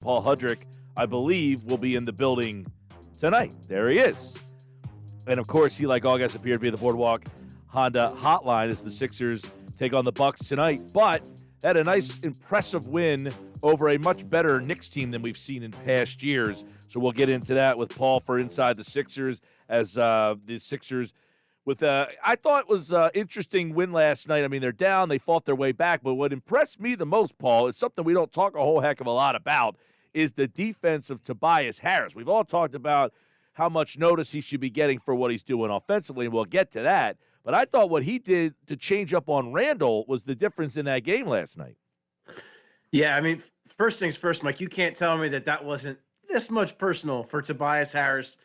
Paul Hudrick, I believe, will be in the building tonight. There he is. And, of course, he, like all guys, appeared via the Boardwalk Honda hotline as the Sixers take on the Bucks tonight. But had a nice, impressive win over a much better Knicks team than we've seen in past years. So we'll get into that with Paul for Inside the Sixers as the Sixers with I thought was an interesting win last night. I mean, they're down. They fought their way back. But what impressed me the most, Paul, is something we don't talk a whole heck of a lot about, is the defense of Tobias Harris. We've all talked about how much notice he should be getting for what he's doing offensively, and we'll get to that. But I thought what he did to change up on Randall was the difference in that game last night. Yeah, I mean, first things first, Mike, you can't tell me that wasn't this much personal for Tobias Harris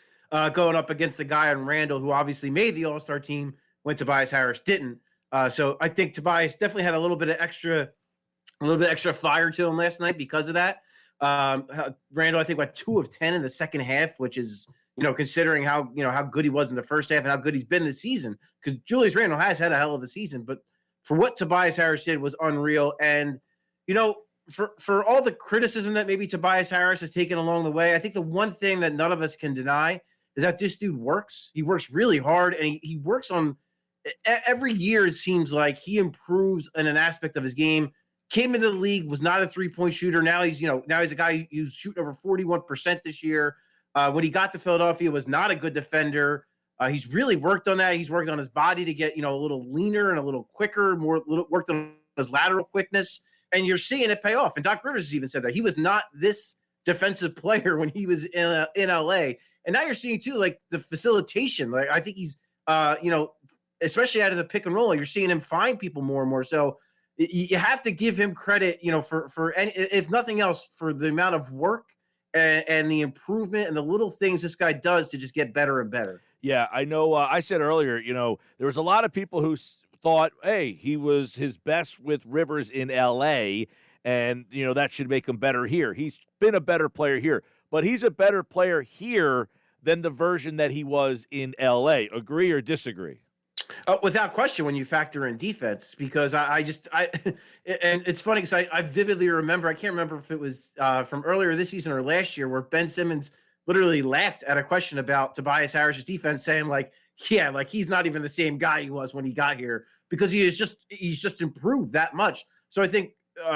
going up against the guy on Randall, who obviously made the All-Star team when Tobias Harris didn't. So I think Tobias definitely had a little bit extra fire to him last night because of that. Randall, I think, went 2 of 10 in the second half, which is, considering how good he was in the first half and how good he's been this season, because Julius Randle has had a hell of a season, but for what Tobias Harris did was unreal. And, for all the criticism that maybe Tobias Harris has taken along the way, I think the one thing that none of us can deny is that this dude works. He works really hard, and he works on every year. It seems like he improves in an aspect of his game. Came into the league, was not a three-point shooter. Now he's a guy who's shooting over 41% this year. When he got to Philadelphia, was not a good defender. He's really worked on that. He's worked on his body to get, a little leaner and a little quicker, worked on his lateral quickness, and you're seeing it pay off. And Doc Rivers has even said that he was not this defensive player when he was in LA. And now you're seeing too, like, the facilitation. Like, I think he's, especially out of the pick and roll, you're seeing him find people more and more. So you have to give him credit, for any, if nothing else, for the amount of work and the improvement and the little things this guy does to just get better and better. Yeah, I know. I said earlier, there was a lot of people who thought, hey, he was his best with Rivers in L.A., and, that should make him better here. He's been a better player here, but he's a better player here than the version that he was in L.A. Agree or disagree? Without question, when you factor in defense, because I and it's funny because I vividly remember, I can't remember if it was from earlier this season or last year, where Ben Simmons literally laughed at a question about Tobias Harris's defense, saying he's not even the same guy he was when he got here, because he's just improved that much. So I think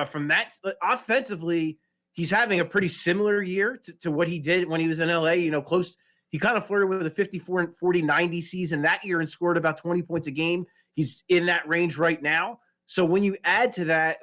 from that, offensively, he's having a pretty similar year to what he did when he was in LA, close. He kind of flirted with a 54 40 90 season that year and scored about 20 points a game. He's in that range right now. So when you add to that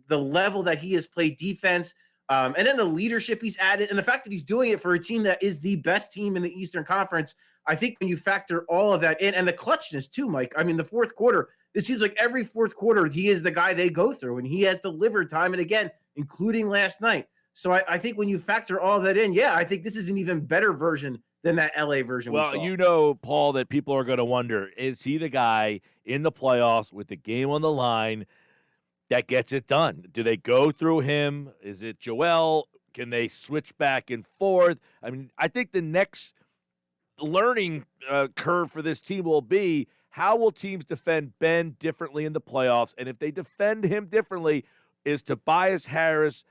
the level that he has played defense, and then the leadership he's added, and the fact that he's doing it for a team that is the best team in the Eastern Conference, I think when you factor all of that in, and the clutchness too, Mike, I mean, the fourth quarter, it seems like every fourth quarter he is the guy they go through, and he has delivered time and again, including last night. So I think when you factor all of that in, I think this is an even better version than that LA version. Well, Paul, that people are going to wonder, is he the guy in the playoffs with the game on the line that gets it done? Do they go through him? Is it Joel? Can they switch back and forth? I mean, I think the next learning curve for this team will be, how will teams defend Ben differently in the playoffs? And if they defend him differently, is Tobias Harris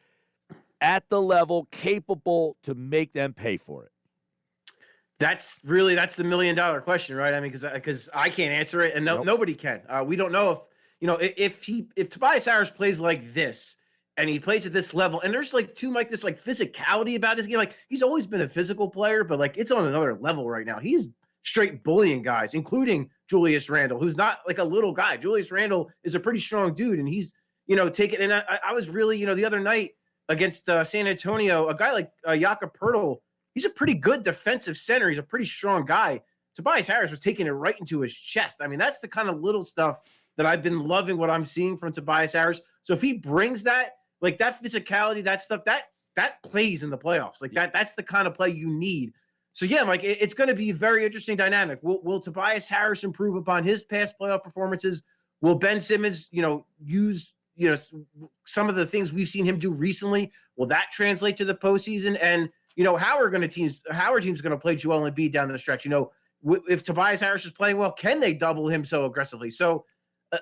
at the level capable to make them pay for it? That's the $1 million question, right? I mean, because I can't answer it, and nobody can. We don't know if Tobias Harris plays like this, and he plays at this level, and there's this physicality about his game. Like, he's always been a physical player, but it's on another level right now. He's straight bullying guys, including Julius Randle, who's not like a little guy. Julius Randle is a pretty strong dude, and he's taking. And I was really the other night against San Antonio, a guy like Jakob Poeltl. He's a pretty good defensive center. He's a pretty strong guy. Tobias Harris was taking it right into his chest. I mean, that's the kind of little stuff that I've been loving what I'm seeing from Tobias Harris. So if he brings that, like that physicality, that stuff, that plays in the playoffs. That's the kind of play you need. So yeah, Mike, it's going to be a very interesting dynamic. Will Tobias Harris improve upon his past playoff performances? Will Ben Simmons, use some of the things we've seen him do recently? Will that translate to the postseason? And how are teams going to play Joel Embiid down the stretch? If Tobias Harris is playing well, can they double him so aggressively? So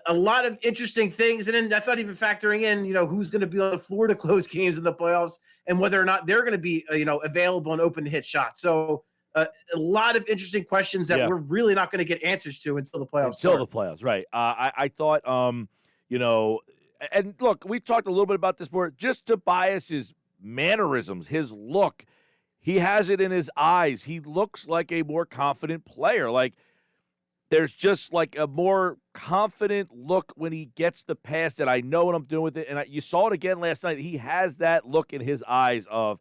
a lot of interesting things. And then that's not even factoring in, who's going to be on the floor to close games in the playoffs and whether or not they're going to be, available and open to hit shots. So a lot of interesting questions that we're really not going to get answers to until the playoffs start. The playoffs, right. I thought, and look, we talked a little bit about this more, just Tobias's mannerisms, his look. He has it in his eyes. He looks like a more confident player. Like, there's just like a more confident look when he gets the pass that I know what I'm doing with it. And you saw it again last night. He has that look in his eyes of,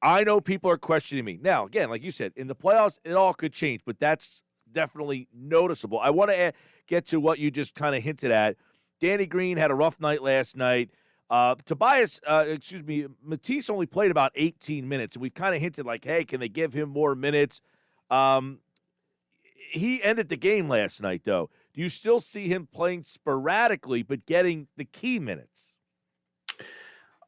I know people are questioning me. Now, again, like you said, in the playoffs, it all could change, but that's definitely noticeable. I want to get to what you just kind of hinted at. Danny Green had a rough night last night. Matisse only played about 18 minutes, and we've kind of hinted like, hey, can they give him more minutes? He ended the game last night, though. Do you still see him playing sporadically but getting the key minutes?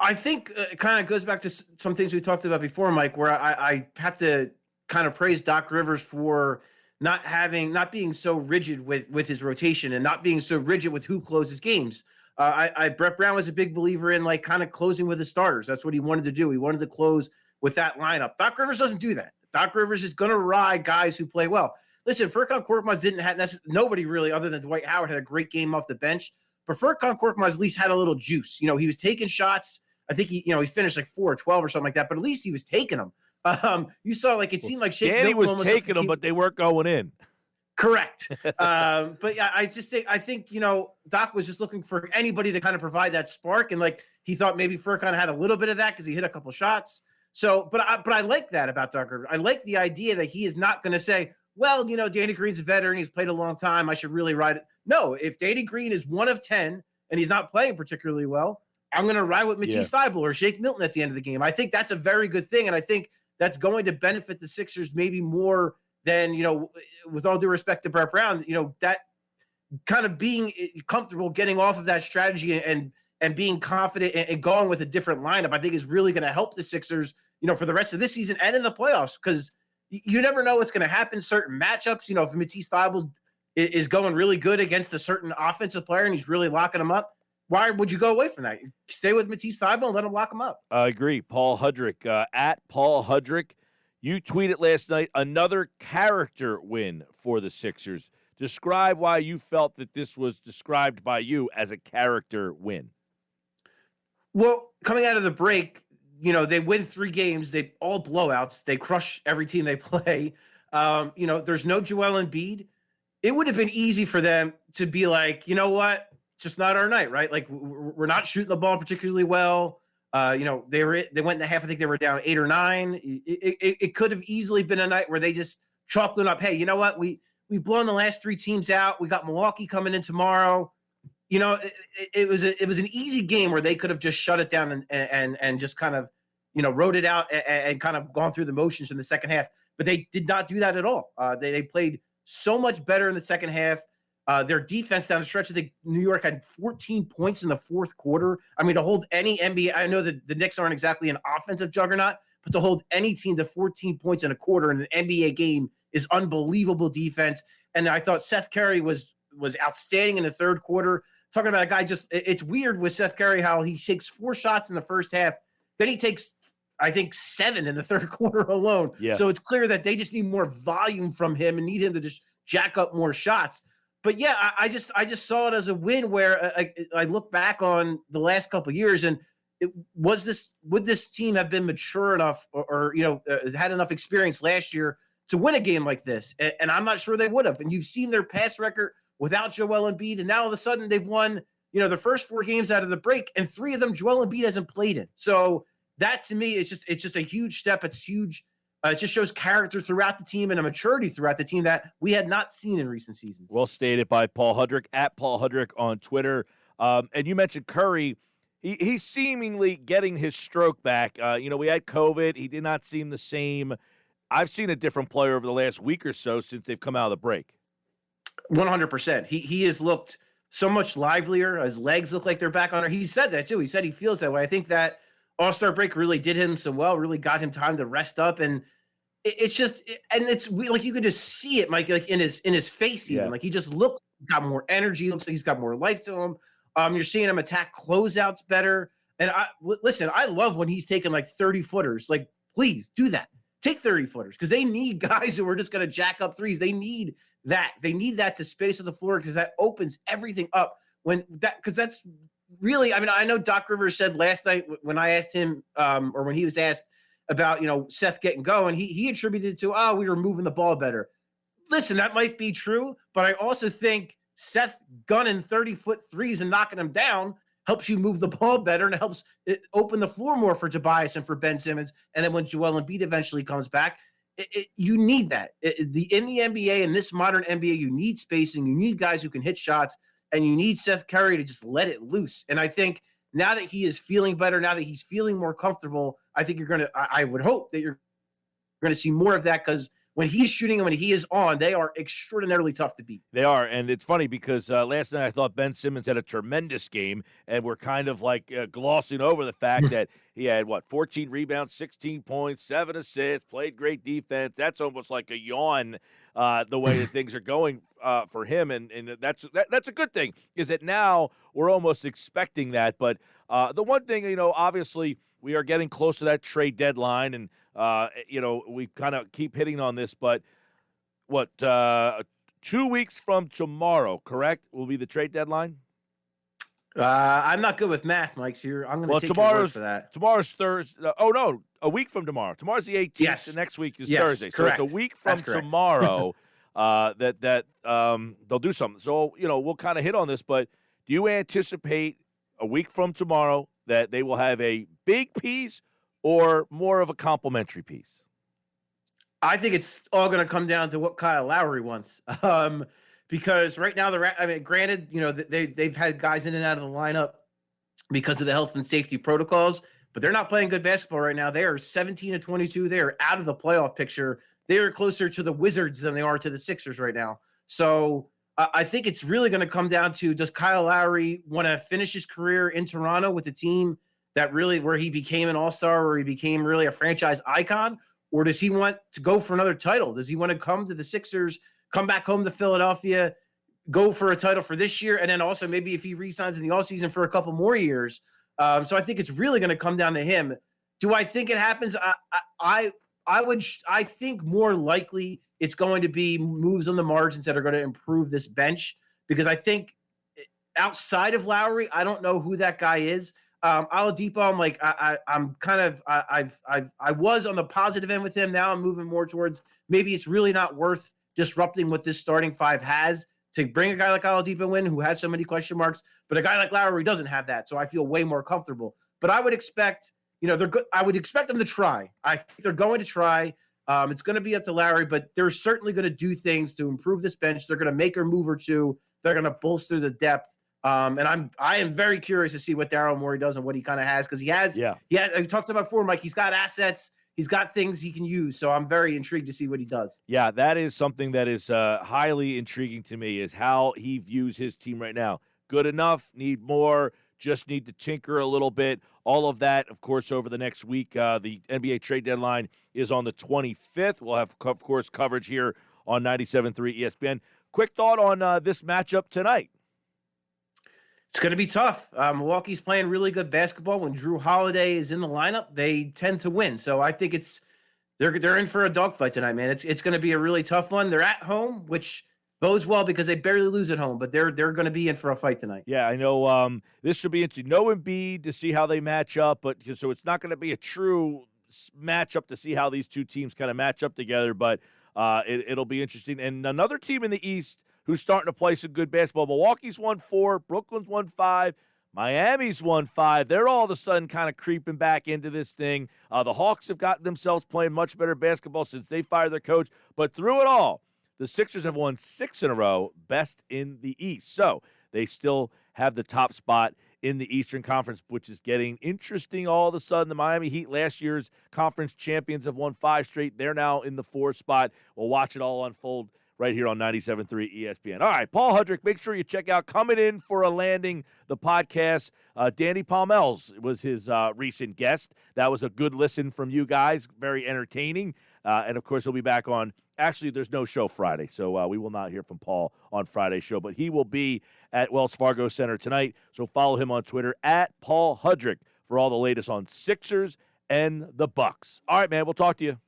I think it kind of goes back to some things we talked about before, Mike, where I have to kind of praise Doc Rivers for not being so rigid with his rotation and not being so rigid with who closes games. Brett Brown was a big believer in like kind of closing with the starters. That's what he wanted to do. He wanted to close with that lineup. Doc Rivers doesn't do that. Doc Rivers is going to ride guys who play well. Listen, Furkan Korkmaz didn't have nobody really other than Dwight Howard had a great game off the bench, but Furkan Korkmaz at least had a little juice. He was taking shots. I think he finished like 4 or 12 or something like that, but at least he was taking them. You saw like it seemed like Shake Danny Milton was taking them, but they weren't going in. Correct. But yeah, I think Doc was just looking for anybody to kind of provide that spark, and like he thought maybe Furkan had a little bit of that because he hit a couple shots. So, but I like that about Doc Rivers. I like the idea that he is not going to say, well, Danny Green's a veteran, he's played a long time, I should really ride it. No, if Danny Green is 1 of 10 and he's not playing particularly well, I'm going to ride with Matisse Thybulle or Shake Milton at the end of the game. I think that's a very good thing, and I think that's going to benefit the Sixers maybe more than, with all due respect to Brett Brown, that kind of being comfortable getting off of that strategy and being confident and going with a different lineup, I think is really going to help the Sixers, for the rest of this season and in the playoffs, because you never know what's going to happen. Certain matchups, if Matisse Thybulle is going really good against a certain offensive player and he's really locking them up, why would you go away from that? Stay with Matisse Thybulle and let him lock him up. I agree. Paul Hudrick, at Paul Hudrick, you tweeted last night, another character win for the Sixers. Describe why you felt that this was described by you as a character win. Well, coming out of the break, they win 3 games. They all blowouts. They crush every team they play. There's no Joel Embiid. It would have been easy for them to be like, you know what? Just not our night, right? Like we're not shooting the ball particularly well. They went in the half. I think they were down 8 or 9. It could have easily been a night where they just chalked it up. Hey, you know what? We've blown the last 3 teams out. We got Milwaukee coming in tomorrow. It was an easy game where they could have just shut it down and just kind of, wrote it out and kind of gone through the motions in the second half. But they did not do that at all. They played so much better in the second half. Their defense down the stretch, I think New York had 14 points in the fourth quarter. I mean, to hold any NBA, I know that the Knicks aren't exactly an offensive juggernaut, but to hold any team to 14 points in a quarter in an NBA game is unbelievable defense. And I thought Seth Curry was outstanding in the third quarter. Talking about a guy it's weird with Seth Curry how he takes 4 shots in the first half. Then he takes, I think, 7 in the third quarter alone. Yeah. So it's clear that they just need more volume from him and need him to just jack up more shots. But yeah, I just saw it as a win where I look back on the last couple of years and would this team have been mature enough or had enough experience last year to win a game like this? And I'm not sure they would have. And you've seen their pass record without Joel Embiid, and now all of a sudden they've won the first 4 games out of the break, and 3 of them Joel Embiid hasn't played in. So that to me is just a huge step. It's huge. It just shows character throughout the team and a maturity throughout the team that we had not seen in recent seasons. Well stated by Paul Hudrick, at Paul Hudrick on Twitter. And you mentioned Curry. He's seemingly getting his stroke back. We had COVID. He did not seem the same. I've seen a different player over the last week or so since they've come out of the break. 100%. He has looked so much livelier. His legs look like they're back on her. He said that too. He said he feels that way. I think that All-Star break really did him so well, really got him time to rest up. And it's just, and it's like you could just see it, Mike, like in his face, even like he just looked got more energy. Looks like he's got more life to him. You're seeing him attack closeouts better. And listen, I love when he's taking like 30-footers. Like, please do that. Take 30-footers because they need guys who are just going to jack up threes. They need that. They need that to space of the floor because that opens everything up. Because that's really, I mean, I know Doc Rivers said last night when I asked him, or when he was asked about, Seth getting going, he attributed it to, we were moving the ball better. Listen, that might be true, but I also think Seth gunning 30-foot threes and knocking them down helps you move the ball better and it helps it open the floor more for Tobias and for Ben Simmons. And then when Joel Embiid eventually comes back, you need that. In the NBA, in this modern NBA, you need spacing. You need guys who can hit shots, and you need Seth Curry to just let it loose. And I think now that he is feeling better, now that he's feeling more comfortable, I think I would hope that you're going to see more of that because when he's shooting and when he is on, they are extraordinarily tough to beat. They are, and it's funny because last night I thought Ben Simmons had a tremendous game, and we're kind of like glossing over the fact that he had, 14 rebounds, 16 points, 7 assists, played great defense. That's almost like a yawn the way that things are going for him, and that's a good thing, is that now we're almost expecting that. But the one thing, obviously we are getting close to that trade deadline, and we kind of keep hitting on this, but 2 weeks from tomorrow, correct, will be the trade deadline? I'm not good with math, Mike. So I'm going to take your word for that. Tomorrow's Thursday. A week from tomorrow. Tomorrow's the 18th. Yes. And next week is Yes, Thursday. correct. So it's a week from That's correct. tomorrow that they'll do something. So, we'll kind of hit on this, but do you anticipate a week from tomorrow that they will have a big piece or more of a complimentary piece? I think it's all going to come down to what Kyle Lowry wants. Because right now, granted, they've had guys in and out of the lineup because of the health and safety protocols, but they're not playing good basketball right now. They are 17-22. They are out of the playoff picture. They are closer to the Wizards than they are to the Sixers right now. So I think it's really going to come down to, does Kyle Lowry want to finish his career in Toronto with a team that really, where he became an all-star, where he became really a franchise icon, or does he want to go for another title? Does he want to come to the Sixers, come back home to Philadelphia, go for a title for this year, and then also maybe if he re-signs in the offseason for a couple more years? So I think it's really going to come down to him. Do I think it happens? I think more likely it's going to be moves on the margins that are going to improve this bench, because I think outside of Lowry, I don't know who that guy is. Oladipo, I was on the positive end with him. Now I'm moving more towards maybe it's really not worth disrupting what this starting five has to bring a guy like Oladipo in who has so many question marks, but a guy like Lowry doesn't have that. So I feel way more comfortable. But I would expect, they're good. I would expect them to try. I think they're going to try. It's going to be up to Lowry, but they're certainly going to do things to improve this bench. They're going to make a move or two. They're going to bolster the depth. And I am very curious to see what Daryl Morey does and what he kind of has, because he has. I talked about before, Mike. He's got assets. He's got things he can use. So I'm very intrigued to see what he does. Yeah, that is something that is highly intriguing to me, is how he views his team right now. Good enough, need more, just need to tinker a little bit. All of that, of course, over the next week. The NBA trade deadline is on the 25th. We'll have, of course, coverage here on 97.3 ESPN. Quick thought on this matchup tonight. It's going to be tough. Milwaukee's playing really good basketball. When Drew Holiday is in the lineup, they tend to win. So I think they're in for a dogfight tonight, man. It's going to be a really tough one. They're at home, which bodes well because they barely lose at home, but they're going to be in for a fight tonight. Yeah, I know. This should be interesting. No Embiid to see how they match up, but so it's not going to be a true matchup to see how these two teams kind of match up together. But it'll be interesting. And another team in the East who's starting to play some good basketball. Milwaukee's won 4, Brooklyn's won 5, Miami's won 5. They're all of a sudden kind of creeping back into this thing. The Hawks have gotten themselves playing much better basketball since they fired their coach. But through it all, the Sixers have won 6 in a row, best in the East. So they still have the top spot in the Eastern Conference, which is getting interesting all of a sudden. The Miami Heat, last year's conference champions, have won 5 straight. They're now in the 4th spot. We'll watch it all unfold right here on 97.3 ESPN. All right, Paul Hudrick, make sure you check out Coming In for a Landing, the podcast. Danny Palmel's was his recent guest. That was a good listen from you guys, very entertaining. And, of course, he'll be back on. Actually, there's no show Friday, so we will not hear from Paul on Friday's show. But he will be at Wells Fargo Center tonight, so follow him on Twitter, at Paul Hudrick, for all the latest on Sixers and the Bucks. All right, man, we'll talk to you.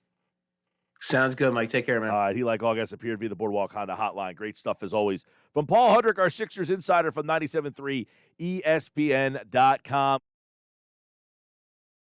Sounds good, Mike. Take care, man. All right, he, like all guests, appeared via the Boardwalk Honda Hotline. Great stuff, as always. From Paul Hudrick, our Sixers insider from 97.3 ESPN.com.